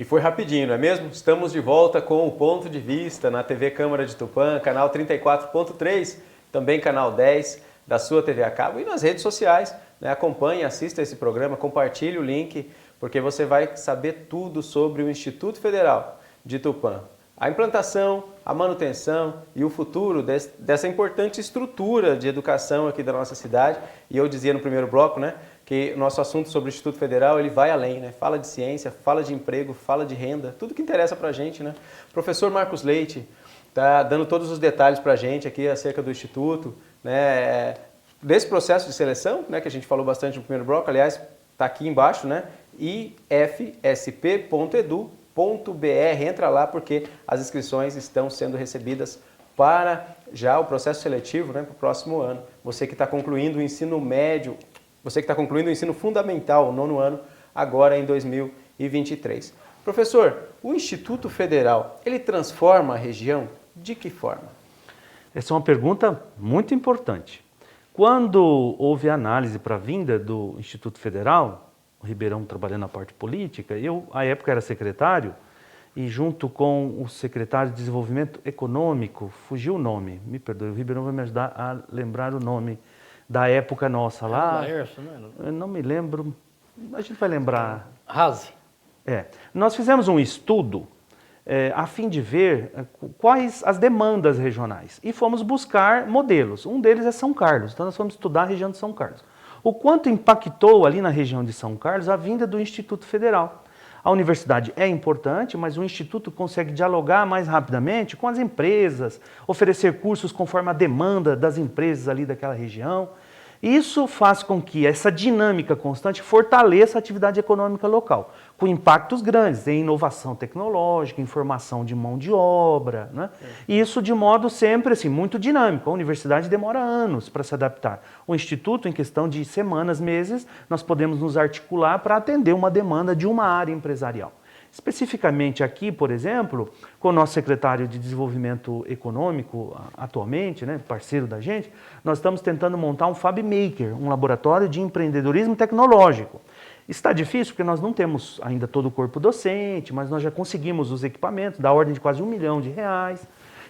foi rapidinho, não é mesmo? Estamos de volta com o Ponto de Vista na TV Câmara de Tupã, canal 34.3, também canal 10 da sua TV a cabo e nas redes sociais. Né? Acompanhe, assista esse programa, compartilhe o link, porque você vai saber tudo sobre o Instituto Federal de Tupã. A implantação, a manutenção e o futuro dessa importante estrutura de educação aqui da nossa cidade. E eu dizia no primeiro bloco, né, que o nosso assunto sobre o Instituto Federal, ele vai além, né? Fala de ciência, fala de emprego, fala de renda, tudo que interessa pra gente, né? O professor Marcos Leite tá dando todos os detalhes pra gente aqui acerca do Instituto, né? Desse processo de seleção, né, que a gente falou bastante no primeiro bloco, aliás, tá aqui embaixo, né? ifsp.edu.br, entra lá porque as inscrições estão sendo recebidas para já o processo seletivo, né, para o próximo ano. Você que está concluindo o ensino médio, você que está concluindo o ensino fundamental, o 9º ano, agora em 2023. Professor, o Instituto Federal, ele transforma a região? De que forma? Essa é uma pergunta muito importante. Quando houve análise para a vinda do Instituto Federal, o Ribeirão trabalhando na parte política, eu, à época, era secretário, e junto com o secretário de Desenvolvimento Econômico, fugiu o nome, me perdoe, o Ribeirão vai me ajudar a lembrar o nome da época nossa lá. Laércio, não é? Eu não me lembro, a gente vai lembrar. Razi. Nós fizemos um estudo a fim de ver quais as demandas regionais e fomos buscar modelos. Um deles é São Carlos, então nós fomos estudar a região de São Carlos. O quanto impactou ali na região de São Carlos a vinda do Instituto Federal. A universidade é importante, mas o Instituto consegue dialogar mais rapidamente com as empresas, oferecer cursos conforme a demanda das empresas ali daquela região. Isso faz com que essa dinâmica constante fortaleça a atividade econômica local, com impactos grandes em inovação tecnológica, em formação de mão de obra, né? E isso de modo sempre assim, muito dinâmico. A universidade demora anos para se adaptar. O Instituto, em questão de semanas, meses, nós podemos nos articular para atender uma demanda de uma área empresarial. Especificamente aqui, por exemplo, com o nosso secretário de Desenvolvimento Econômico, atualmente, né, parceiro da gente, nós estamos tentando montar um Fab Maker, um laboratório de empreendedorismo tecnológico. Está difícil porque nós não temos ainda todo o corpo docente, mas nós já conseguimos os equipamentos, da ordem de quase R$1 milhão.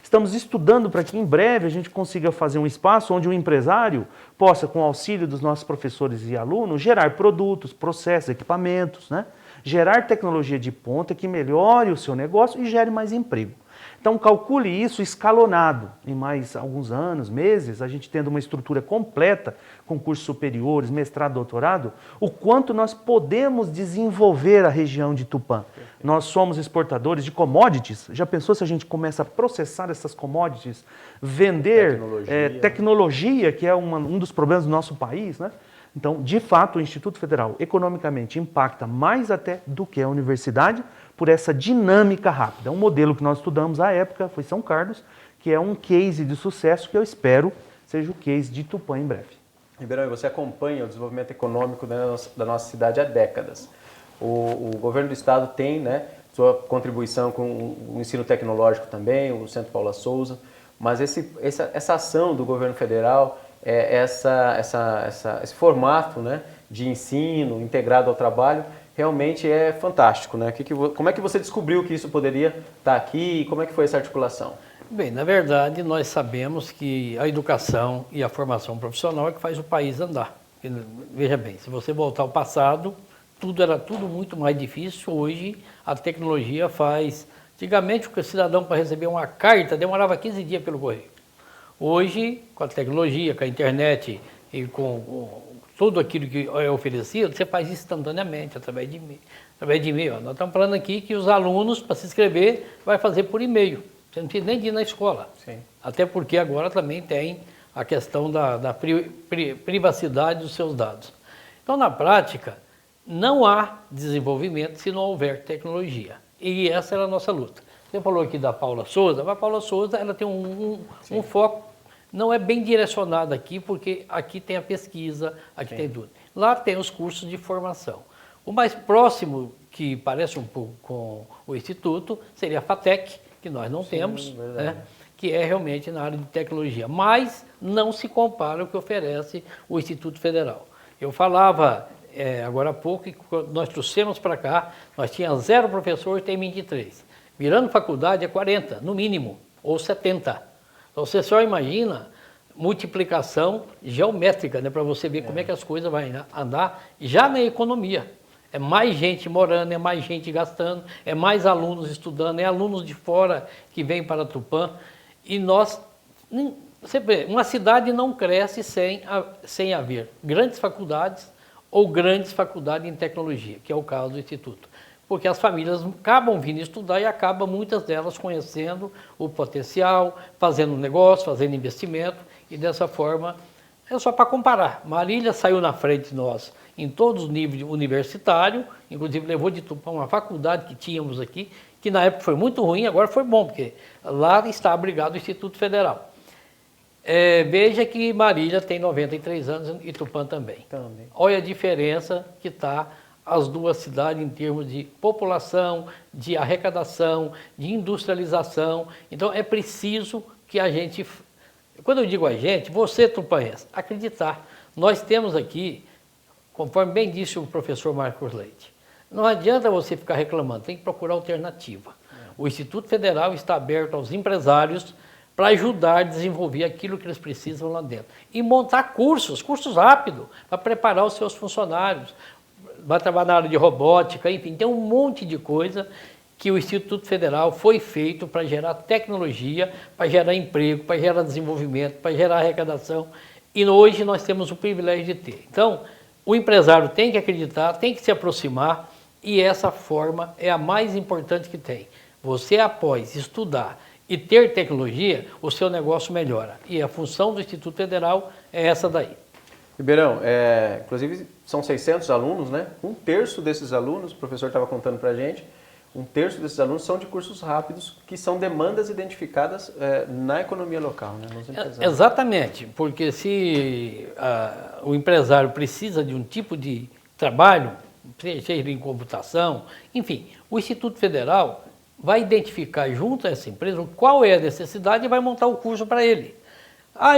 Estamos estudando para que em breve a gente consiga fazer um espaço onde o empresário possa, com o auxílio dos nossos professores e alunos, gerar produtos, processos, equipamentos, né? Gerar tecnologia de ponta que melhore o seu negócio e gere mais emprego. Então calcule isso escalonado. Em mais alguns anos, meses, a gente tendo uma estrutura completa, com cursos superiores, mestrado, doutorado, o quanto nós podemos desenvolver a região de Tupã. Nós somos exportadores de commodities. Já pensou se a gente começa a processar essas commodities, vender tecnologia, que é um dos problemas do nosso país, né? Então, de fato, o Instituto Federal, economicamente, impacta mais até do que a universidade por essa dinâmica rápida. Um modelo que nós estudamos à época foi São Carlos, que é um case de sucesso que eu espero seja o case de Tupã em breve. Ribeirão, você acompanha o desenvolvimento econômico da nossa cidade há décadas. O governo do estado tem, né, sua contribuição com o ensino tecnológico também, o Centro Paula Souza, mas essa ação do governo federal, esse formato, né, de ensino integrado ao trabalho, realmente é fantástico, né? Como é que você descobriu que isso poderia estar aqui e como é que foi essa articulação? Bem, na verdade, nós sabemos que a educação e a formação profissional é que faz o país andar. Veja bem, se você voltar ao passado, era tudo muito mais difícil. Hoje, a tecnologia faz... Antigamente, o cidadão, para receber uma carta, demorava 15 dias pelo correio. Hoje, com a tecnologia, com a internet e com tudo aquilo que é oferecido, você faz instantaneamente, através de e-mail. Nós estamos falando aqui que os alunos, para se inscrever, vai fazer por e-mail. Você não precisa nem de ir na escola. Sim. Até porque agora também tem a questão da privacidade dos seus dados. Então, na prática, não há desenvolvimento se não houver tecnologia. E essa era a nossa luta. Você falou aqui da Paula Souza, mas a Paula Souza ela tem um foco, não é bem direcionado aqui, porque aqui tem a pesquisa, aqui tem tudo. Lá tem os cursos de formação. O mais próximo, que parece um pouco com o Instituto, seria a FATEC, que nós não temos, né, que é realmente na área de tecnologia. Mas não se compara ao que oferece o Instituto Federal. Eu falava agora há pouco, quando nós trouxemos para cá, nós tínhamos 0 professor, tem 23. Virando faculdade é 40, no mínimo, ou 70. Então você só imagina multiplicação geométrica, né, para você ver como é que as coisas vão andar já na economia. É mais gente morando, é mais gente gastando, é mais alunos estudando, é alunos de fora que vêm para Tupã. E nós, você vê, uma cidade não cresce sem haver grandes faculdades ou grandes faculdades em tecnologia, que é o caso do Instituto. Porque as famílias acabam vindo estudar e acabam muitas delas conhecendo o potencial, fazendo negócio, fazendo investimento, e dessa forma, é só para comparar. Marília saiu na frente de nós em todos os níveis universitários, inclusive levou de Tupã uma faculdade que tínhamos aqui, que na época foi muito ruim, agora foi bom, porque lá está abrigado o Instituto Federal. Veja que Marília tem 93 anos e Tupã também. Olha a diferença que está as duas cidades em termos de população, de arrecadação, de industrialização. Então é preciso que a gente, quando eu digo a gente, você tupanense, acreditar. Nós temos aqui, conforme bem disse o professor Marcos Leite, não adianta você ficar reclamando, tem que procurar alternativa. O Instituto Federal está aberto aos empresários para ajudar a desenvolver aquilo que eles precisam lá dentro. E montar cursos rápidos, para preparar os seus funcionários. Vai trabalhar na área de robótica, enfim, tem um monte de coisa que o Instituto Federal foi feito para gerar tecnologia, para gerar emprego, para gerar desenvolvimento, para gerar arrecadação. E hoje nós temos o privilégio de ter. Então, o empresário tem que acreditar, tem que se aproximar, e essa forma é a mais importante que tem. Você, após estudar e ter tecnologia, o seu negócio melhora. E a função do Instituto Federal é essa daí. Ribeirão, inclusive são 600 alunos, né? Um terço desses alunos, o professor estava contando para a gente, um terço desses alunos são de cursos rápidos, que são demandas identificadas na economia local, né? Nos empresários. Exatamente, porque se o empresário precisa de um tipo de trabalho, seja em computação, enfim, o Instituto Federal vai identificar junto a essa empresa qual é a necessidade e vai montar o curso para ele.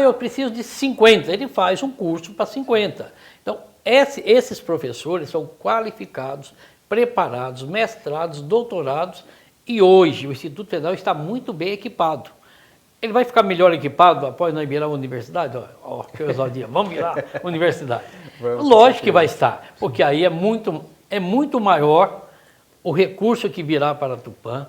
Eu preciso de 50, ele faz um curso para 50. Então, esses professores são qualificados, preparados, mestrados, doutorados, e hoje o Instituto Federal está muito bem equipado. Ele vai ficar melhor equipado após nós virar uma universidade? Que ousadia, vamos virar universidade. Lógico que vai estar, porque aí é muito maior o recurso que virá para Tupã,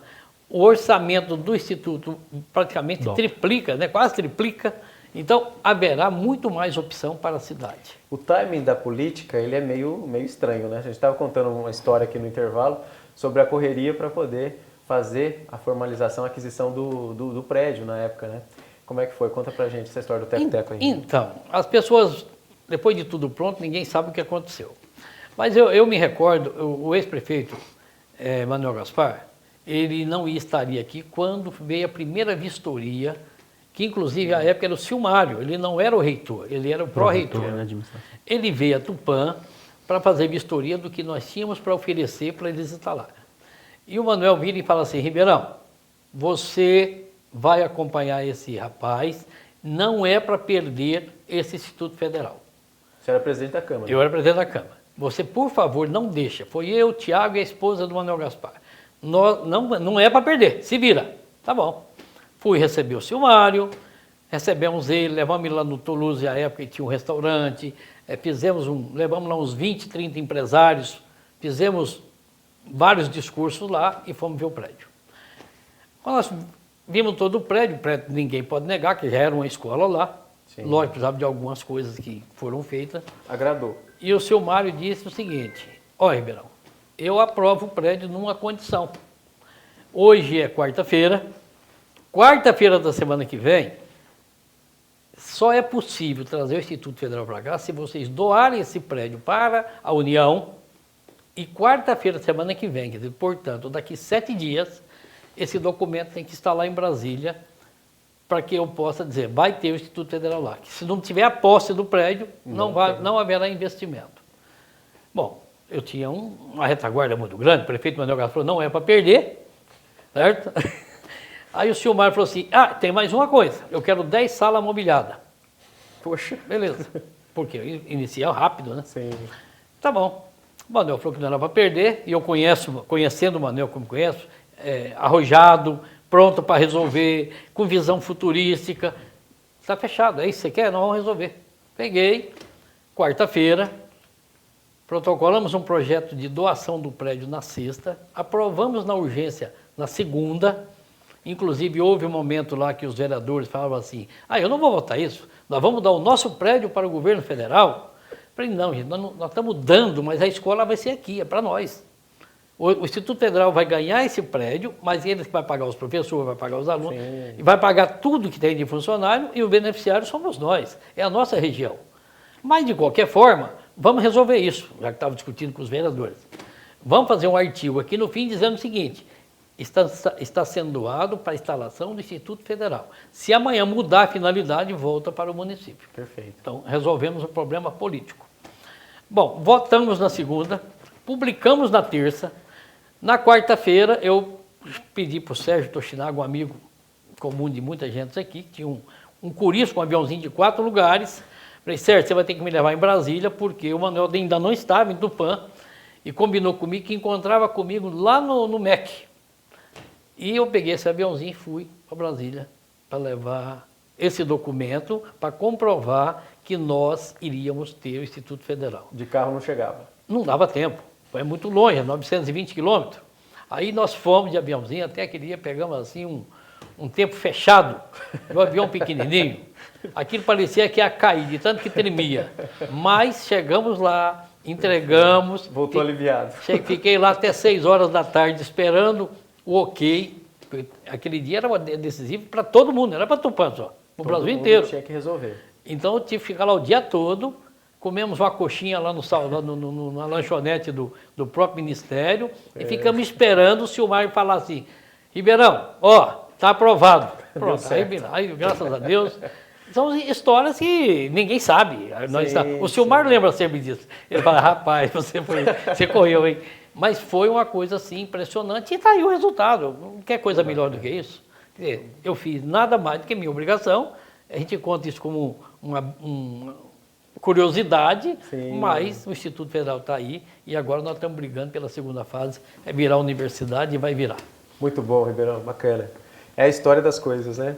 o orçamento do Instituto praticamente triplica, né? Quase triplica. Então, haverá muito mais opção para a cidade. O timing da política, ele é meio estranho, né? A gente estava contando uma história aqui no intervalo sobre a correria para poder fazer a formalização, a aquisição do prédio na época, né? Como é que foi? Conta pra gente essa história do teco-teco aí. Então, as pessoas, depois de tudo pronto, ninguém sabe o que aconteceu. Mas eu me recordo, o ex-prefeito Manuel Gaspar, ele não estaria aqui quando veio a primeira vistoria, que inclusive à época era o Silmário, ele não era o reitor, ele era o pró-reitor. Ele veio a Tupã para fazer vistoria do que nós tínhamos para oferecer para eles instalarem. E o Manuel vira e fala assim: Ribeirão, você vai acompanhar esse rapaz, não é para perder esse Instituto Federal. Você era presidente da Câmara? Eu era presidente da Câmara. Você, por favor, não deixa. Foi eu, o Tiago e a esposa do Manuel Gaspar. Não é para perder, se vira. Tá bom. Fui receber o Silmário, recebemos ele, levamos ele lá no Toulouse, à época que tinha um restaurante, levamos lá uns 20, 30 empresários, fizemos vários discursos lá e fomos ver o prédio. Quando nós vimos todo o prédio ninguém pode negar que já era uma escola lá. Sim. Lógico, precisava de algumas coisas que foram feitas. Agradou. E o Silmário disse o seguinte: Ribeirão, eu aprovo o prédio numa condição. Hoje é quarta-feira da semana que vem, só é possível trazer o Instituto Federal para cá se vocês doarem esse prédio para a União, e quarta-feira da semana que vem, quer dizer, portanto, daqui 7 dias, esse documento tem que estar lá em Brasília, para que eu possa dizer, vai ter o Instituto Federal lá. Que se não tiver a posse do prédio, não haverá investimento. Bom, eu tinha uma retaguarda muito grande, o prefeito Manuel Gaspar falou, não é para perder, certo? Aí o Silmário falou assim, tem mais uma coisa, eu quero 10 salas mobiliadas. Poxa. Beleza, porque inicial rápido, né? Sim. Tá bom. O Manuel falou que não era para perder, e eu conhecendo o Manuel como conheço, arrojado, pronto para resolver, com visão futurística. Está fechado, é isso que você quer? Nós vamos resolver. Peguei, quarta-feira, protocolamos um projeto de doação do prédio na sexta, aprovamos na urgência na segunda, inclusive houve um momento lá que os vereadores falavam assim, eu não vou votar isso, nós vamos dar o nosso prédio para o governo federal. Eu falei, não, gente, nós estamos dando, mas a escola vai ser aqui, é para nós. O Instituto Federal vai ganhar esse prédio, mas ele vai pagar os professores, vai pagar os alunos, e vai pagar tudo que tem de funcionário, e o beneficiário somos nós, é a nossa região. Mas, de qualquer forma, vamos resolver isso, já que estava discutindo com os vereadores. Vamos fazer um artigo aqui no fim dizendo o seguinte, está sendo doado para a instalação do Instituto Federal. Se amanhã mudar a finalidade, volta para o município. Perfeito. Então, resolvemos o problema político. Bom, votamos na segunda, publicamos na terça. Na quarta-feira, eu pedi para o Sérgio Toshinaga, um amigo comum de muita gente aqui, que tinha um Curisco, um aviãozinho de 4 lugares. Falei, Sérgio, você vai ter que me levar em Brasília, porque o Manuel ainda não estava em Tupã, e combinou comigo que encontrava comigo lá no MEC. E eu peguei esse aviãozinho e fui para Brasília para levar esse documento para comprovar que nós iríamos ter o Instituto Federal. De carro não chegava? Não dava tempo, foi muito longe, 920 quilômetros. Aí nós fomos de aviãozinho, até aquele dia pegamos assim um tempo fechado, no avião pequenininho. Aquilo parecia que ia cair, de tanto que tremia. Mas chegamos lá, entregamos. Voltou aliviado. Fiquei lá até 6 horas da tarde esperando o ok. Aquele dia era decisivo para todo mundo, não era para Tupã só, o Brasil inteiro. Tinha que resolver. Então eu tive que ficar lá o dia todo, comemos uma coxinha lá na lanchonete do próprio Ministério e ficamos esperando o Silmar falar assim, Ribeirão, está aprovado. Pronto, aí, graças a Deus. São histórias que ninguém sabe. O Silmar lembra sempre disso. Ele fala, rapaz, você correu, hein? Mas foi uma coisa assim impressionante e está aí o resultado. Não quer coisa melhor do que isso? Quer dizer, eu fiz nada mais do que minha obrigação. A gente conta isso como uma curiosidade, mas o Instituto Federal está aí e agora nós estamos brigando pela segunda fase, é virar universidade e vai virar. Muito bom, Ribeirão, bacana. É a história das coisas, né?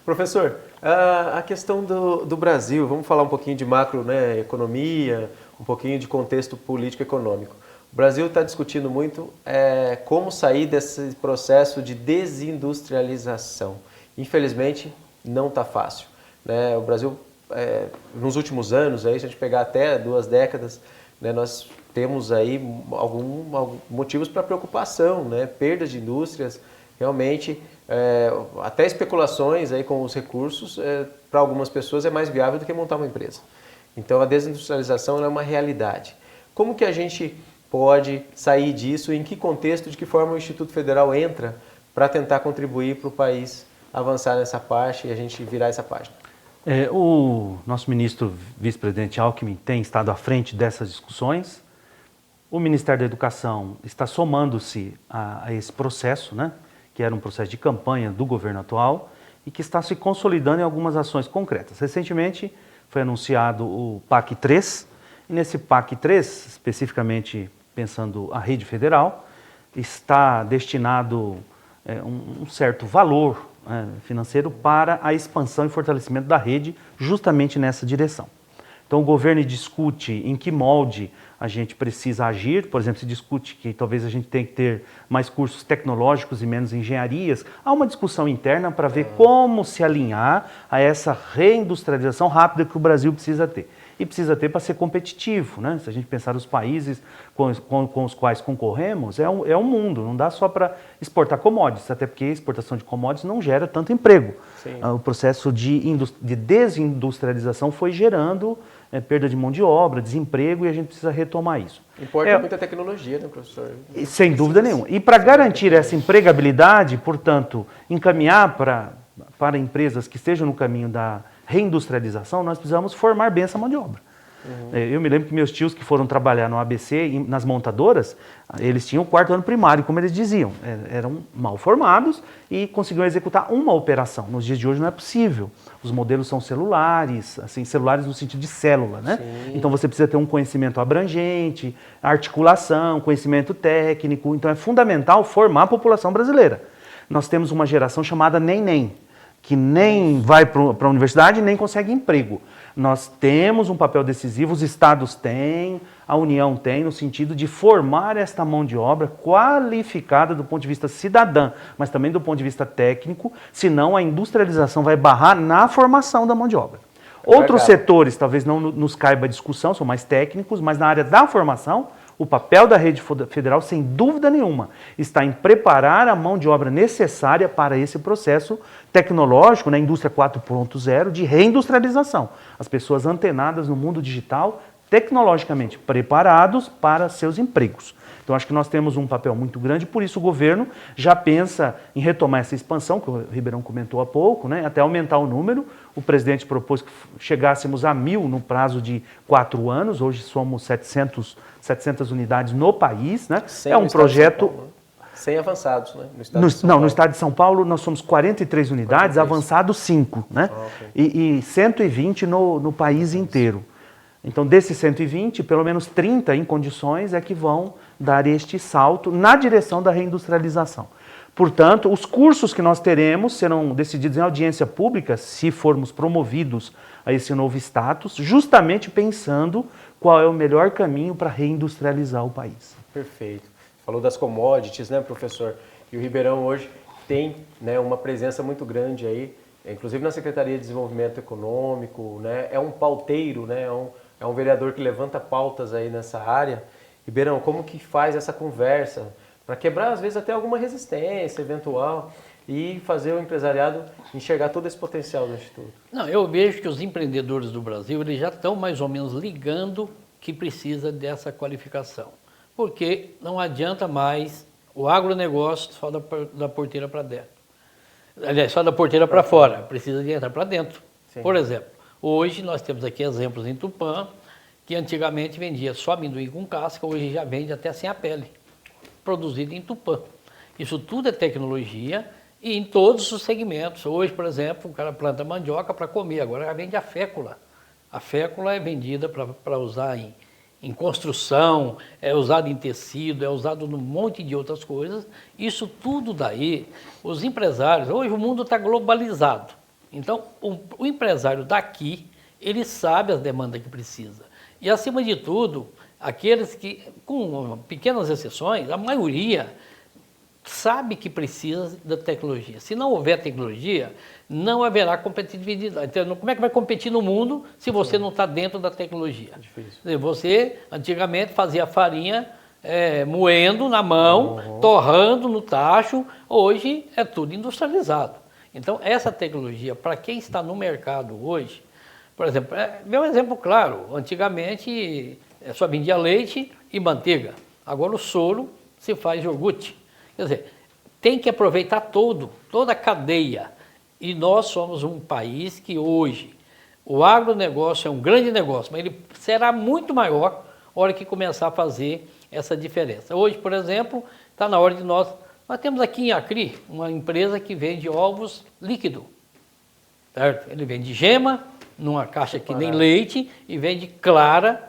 Professor, a questão do Brasil, vamos falar um pouquinho de macro, né, economia, um pouquinho de contexto político-econômico. O Brasil está discutindo muito como sair desse processo de desindustrialização. Infelizmente, não está fácil, né? O Brasil, nos últimos anos, aí, se a gente pegar até 2 décadas, né, nós temos aí alguns motivos para preocupação, né? Perdas de indústrias, realmente, até especulações aí com os recursos, para algumas pessoas é mais viável do que montar uma empresa. Então, a desindustrialização é uma realidade. Como que a gente pode sair disso? Em que contexto, de que forma o Instituto Federal entra para tentar contribuir para o país avançar nessa parte e a gente virar essa página? O nosso ministro vice-presidente Alckmin tem estado à frente dessas discussões. O Ministério da Educação está somando-se a esse processo, né, que era um processo de campanha do governo atual e que está se consolidando em algumas ações concretas. Recentemente foi anunciado o PAC 3, e nesse PAC 3, especificamente pensando a rede federal, está destinado um certo valor financeiro para a expansão e fortalecimento da rede, justamente nessa direção. Então o governo discute em que molde a gente precisa agir, por exemplo, se discute que talvez a gente tenha que ter mais cursos tecnológicos e menos engenharias. Há uma discussão interna para ver como se alinhar a essa reindustrialização rápida que o Brasil precisa ter. E precisa ter para ser competitivo, né? Se a gente pensar nos países com os quais concorremos, é um mundo, não dá só para exportar commodities, até porque a exportação de commodities não gera tanto emprego. O processo de desindustrialização foi gerando perda de mão de obra, desemprego, e a gente precisa retomar isso. Importa muita tecnologia, né, professor? Sem dúvida nenhuma. E para garantir essa empregabilidade, portanto, encaminhar para empresas que estejam no caminho da reindustrialização, nós precisamos formar bem essa mão de obra. Eu me lembro que meus tios que foram trabalhar no ABC, nas montadoras, eles tinham o 4º ano primário, como eles diziam. Eram mal formados e conseguiam executar uma operação. Nos dias de hoje não é possível. Os modelos são celulares, assim, celulares no sentido de célula, né? Sim. Então você precisa ter um conhecimento abrangente, articulação, conhecimento técnico. Então é fundamental formar a população brasileira. Nós temos uma geração chamada neném, que nem vai para a universidade nem consegue emprego. Nós temos um papel decisivo, os estados têm, a União tem, no sentido de formar esta mão de obra qualificada do ponto de vista cidadã, mas também do ponto de vista técnico, senão a industrialização vai barrar na formação da mão de obra. Outros setores talvez não nos caiba a discussão, são mais técnicos, mas na área da formação, o papel da rede federal, sem dúvida nenhuma, está em preparar a mão de obra necessária para esse processo tecnológico, na indústria 4.0, de reindustrialização. As pessoas antenadas no mundo digital, tecnologicamente preparados para seus empregos. Então, acho que nós temos um papel muito grande, por isso o governo já pensa em retomar essa expansão, que o Ribeirão comentou há pouco, né, até aumentar o número. O presidente propôs que chegássemos a 1.000 no prazo de 4 anos, hoje somos 700 unidades no país. Né? É um projeto... Sem avançados, né? No estado de São Paulo nós somos 43 unidades, 43. Avançados 5, né? Okay. E 120 no país inteiro. Então, desses 120, pelo menos 30 em condições é que vão dar este salto na direção da reindustrialização. Portanto, os cursos que nós teremos serão decididos em audiência pública, se formos promovidos a esse novo status, justamente pensando qual é o melhor caminho para reindustrializar o país. Perfeito. Falou das commodities, né, professor? E o Ribeirão hoje tem, né, uma presença muito grande aí, inclusive na Secretaria de Desenvolvimento Econômico, né? É um pauteiro, né? É um vereador que levanta pautas aí nessa área. Ribeirão, como que faz essa conversa para quebrar, às vezes, até alguma resistência eventual e fazer o empresariado enxergar todo esse potencial do Instituto? Não, eu vejo que os empreendedores do Brasil eles já estão mais ou menos ligando que precisa dessa qualificação. Porque não adianta mais o agronegócio só da porteira para dentro. Aliás, só da porteira para fora, precisa de entrar para dentro. Sim. Por exemplo, hoje nós temos aqui exemplos em Tupã, que antigamente vendia só amendoim com casca, hoje já vende até sem a pele, produzido em Tupã. Isso tudo é tecnologia e em todos os segmentos. Hoje, por exemplo, o cara planta mandioca para comer, agora já vende a fécula. A fécula é vendida para usar em construção, é usado em tecido, é usado num monte de outras coisas. Isso tudo daí, os empresários, hoje o mundo está globalizado. Então, o empresário daqui, ele sabe as demandas que precisa. E, acima de tudo, aqueles que, com pequenas exceções, a maioria sabe que precisa da tecnologia. Se não houver tecnologia, não haverá competitividade. Então, como é que vai competir no mundo se você não está dentro da tecnologia? Difícil. Você, antigamente, fazia farinha moendo na mão, torrando no tacho. Hoje é tudo industrializado. Então, essa tecnologia, para quem está no mercado hoje, por exemplo, meu exemplo claro, antigamente só vendia leite e manteiga. Agora o soro se faz iogurte. Quer dizer, tem que aproveitar toda a cadeia. E nós somos um país que hoje, o agronegócio é um grande negócio, mas ele será muito maior na hora que começar a fazer essa diferença. Hoje, por exemplo, está na hora de nós temos aqui em Acri uma empresa que vende ovos líquido, certo? Ele vende gema numa caixa que nem leite e vende clara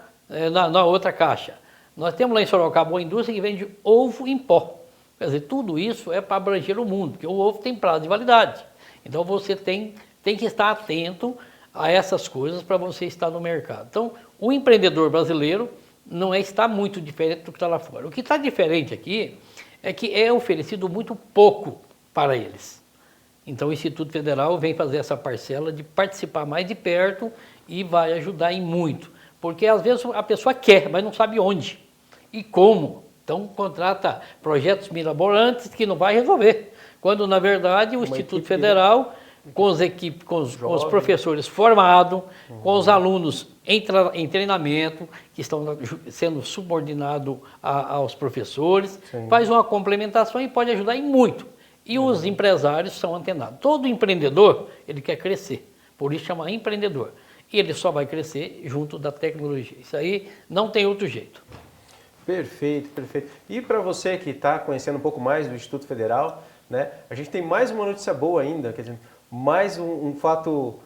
na outra caixa. Nós temos lá em Sorocaba uma indústria que vende ovo em pó. Quer dizer, tudo isso é para abranger o mundo, porque o ovo tem prazo de validade. Então você tem que estar atento a essas coisas para você estar no mercado. Então, o empreendedor brasileiro não está muito diferente do que está lá fora. O que está diferente aqui é que é oferecido muito pouco para eles. Então o Instituto Federal vem fazer essa parcela de participar mais de perto e vai ajudar em muito. Porque às vezes a pessoa quer, mas não sabe onde e como. Então contrata projetos mirabolantes que não vai resolver. Quando na verdade o Instituto Federal, com as equipes, com os professores formados, com os alunos em treinamento, que estão sendo subordinados aos professores, faz uma complementação e pode ajudar em muito. E os empresários são antenados. Todo empreendedor, ele quer crescer, por isso chama empreendedor. e ele só vai crescer junto da tecnologia. Isso aí não tem outro jeito. Perfeito, perfeito. E para você que está conhecendo um pouco mais do Instituto Federal, né, a gente tem mais uma notícia boa ainda, quer dizer, mais um fato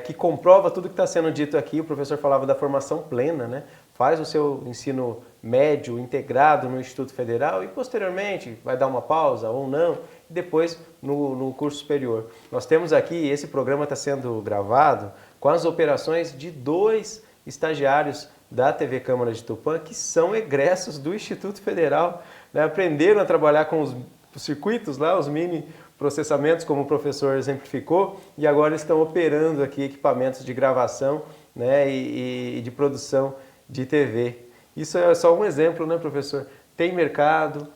que comprova tudo que está sendo dito aqui. O professor falava da formação plena, né? Faz o seu ensino médio integrado no Instituto Federal e posteriormente vai dar uma pausa ou não, e depois no curso superior. Nós temos aqui, esse programa está sendo gravado com as operações de 2 estagiários da TV Câmara de Tupã, que são egressos do Instituto Federal, né? Aprenderam a trabalhar com os circuitos lá, os mini processamentos, como o professor exemplificou, e agora estão operando aqui equipamentos de gravação, né, e de produção de TV. Isso é só um exemplo, né, professor? Tem mercado,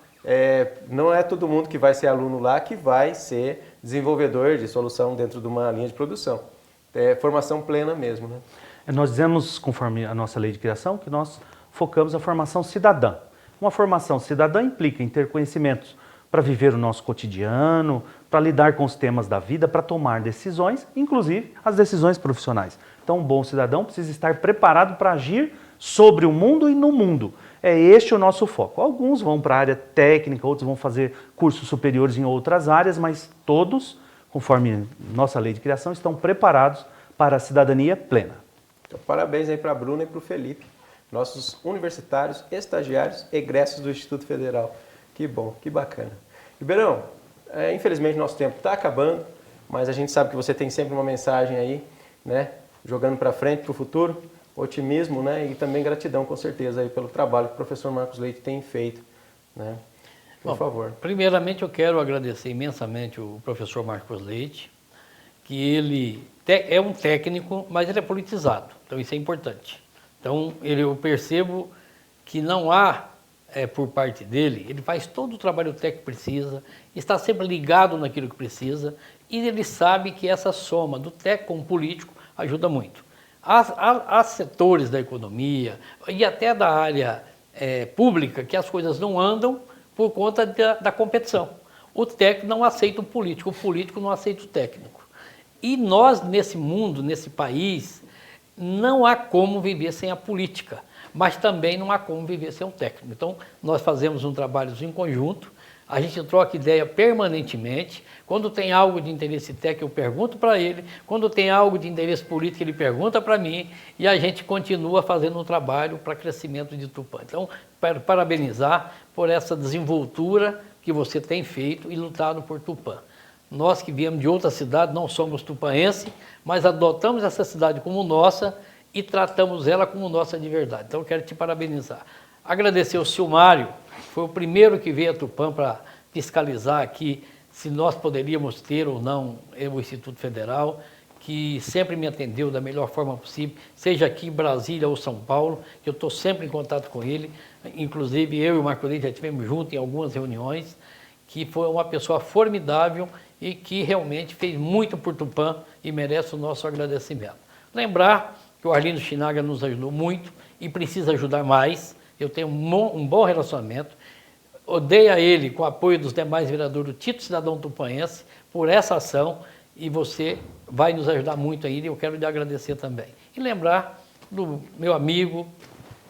não é todo mundo que vai ser aluno lá que vai ser desenvolvedor de solução dentro de uma linha de produção. É formação plena mesmo, né? Nós dizemos, conforme a nossa lei de criação, que nós focamos a formação cidadã. Uma formação cidadã implica em ter conhecimentos para viver o nosso cotidiano, para lidar com os temas da vida, para tomar decisões, inclusive as decisões profissionais. Então, um bom cidadão precisa estar preparado para agir sobre o mundo e no mundo. É este o nosso foco. Alguns vão para a área técnica, outros vão fazer cursos superiores em outras áreas, mas todos, conforme nossa lei de criação, estão preparados para a cidadania plena. Então, parabéns aí para a Bruna e para o Felipe, nossos universitários, estagiários, egressos do Instituto Federal. Que bom, que bacana. Ribeirão, infelizmente nosso tempo está acabando, mas a gente sabe que você tem sempre uma mensagem aí, né, jogando para frente, para o futuro, otimismo, né, e também gratidão, com certeza, aí, pelo trabalho que o professor Marcos Leite tem feito, né? Por favor. Primeiramente, eu quero agradecer imensamente o professor Marcos Leite, que ele é um técnico, mas ele é politizado, então isso é importante. Então, eu percebo que não há, por parte dele, ele faz todo o trabalho técnico que precisa, está sempre ligado naquilo que precisa, e ele sabe que essa soma do técnico com o político ajuda muito. Há setores da economia e até da área pública que as coisas não andam por conta da competição. O técnico não aceita o político não aceita o técnico. E nós, nesse mundo, nesse país, não há como viver sem a política, mas também não há como viver sem um técnico. Então, nós fazemos um trabalho em conjunto, a gente troca ideia permanentemente. Quando tem algo de interesse técnico, eu pergunto para ele. Quando tem algo de interesse político, ele pergunta para mim. E a gente continua fazendo um trabalho para crescimento de Tupã. Então, quero parabenizar por essa desenvoltura que você tem feito e lutado por Tupã. Nós que viemos de outra cidade, não somos tupaenses, mas adotamos essa cidade como nossa e tratamos ela como nossa de verdade. Então, eu quero te parabenizar. Agradecer ao Silmário, foi o primeiro que veio a Tupã para fiscalizar aqui se nós poderíamos ter ou não o Instituto Federal, que sempre me atendeu da melhor forma possível, seja aqui em Brasília ou São Paulo, que eu estou sempre em contato com ele. Inclusive, eu e o Marco Leite já estivemos juntos em algumas reuniões, que foi uma pessoa formidável e que realmente fez muito por Tupã e merece o nosso agradecimento. Lembrar que o Arlindo Chinaga nos ajudou muito e precisa ajudar mais. Eu tenho um bom relacionamento. Odeio a ele com o apoio dos demais vereadores do Título Cidadão Tupaense por essa ação e você vai nos ajudar muito ainda e eu quero lhe agradecer também. E lembrar do meu amigo,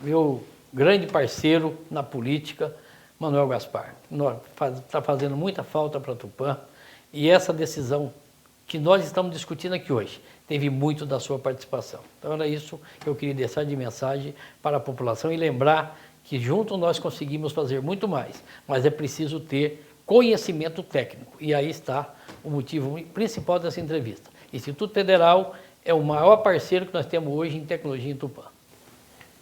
meu grande parceiro na política, Manuel Gaspar. Está fazendo muita falta para Tupã e essa decisão que nós estamos discutindo aqui hoje teve muito da sua participação. Então era isso que eu queria deixar de mensagem para a população e lembrar que juntos nós conseguimos fazer muito mais, mas é preciso ter conhecimento técnico. E aí está o motivo principal dessa entrevista. Instituto Federal é o maior parceiro que nós temos hoje em tecnologia em Tupã.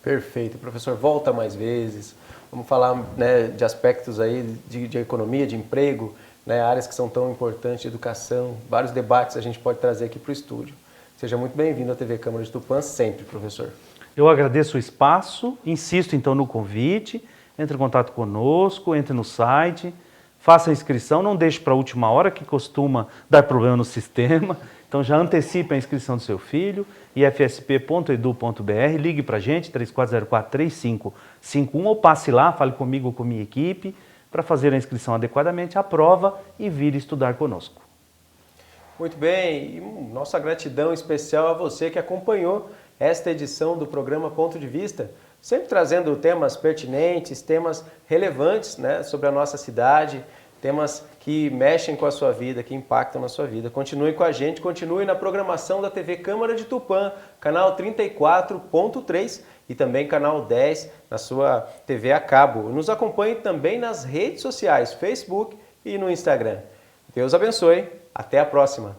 Perfeito. Professor, volta mais vezes. Vamos falar, né, de aspectos aí de economia, de emprego, né, áreas que são tão importantes, de educação, vários debates a gente pode trazer aqui para o estúdio. Seja muito bem-vindo à TV Câmara de Tupã sempre, professor. Eu agradeço o espaço, insisto então no convite, entre em contato conosco, entre no site, faça a inscrição, não deixe para a última hora que costuma dar problema no sistema, então já antecipe a inscrição do seu filho, ifsp.edu.br, ligue para a gente, 3404-3551, ou passe lá, fale comigo ou com a minha equipe, para fazer a inscrição adequadamente, aprova e vir estudar conosco. Muito bem, e nossa gratidão especial a você que acompanhou esta edição do programa Ponto de Vista, sempre trazendo temas pertinentes, temas relevantes, né, sobre a nossa cidade, temas que mexem com a sua vida, que impactam na sua vida. Continue com a gente, continue na programação da TV Câmara de Tupã, canal 34.3 e também canal 10 na sua TV a cabo. Nos acompanhe também nas redes sociais, Facebook e no Instagram. Deus abençoe. Até a próxima.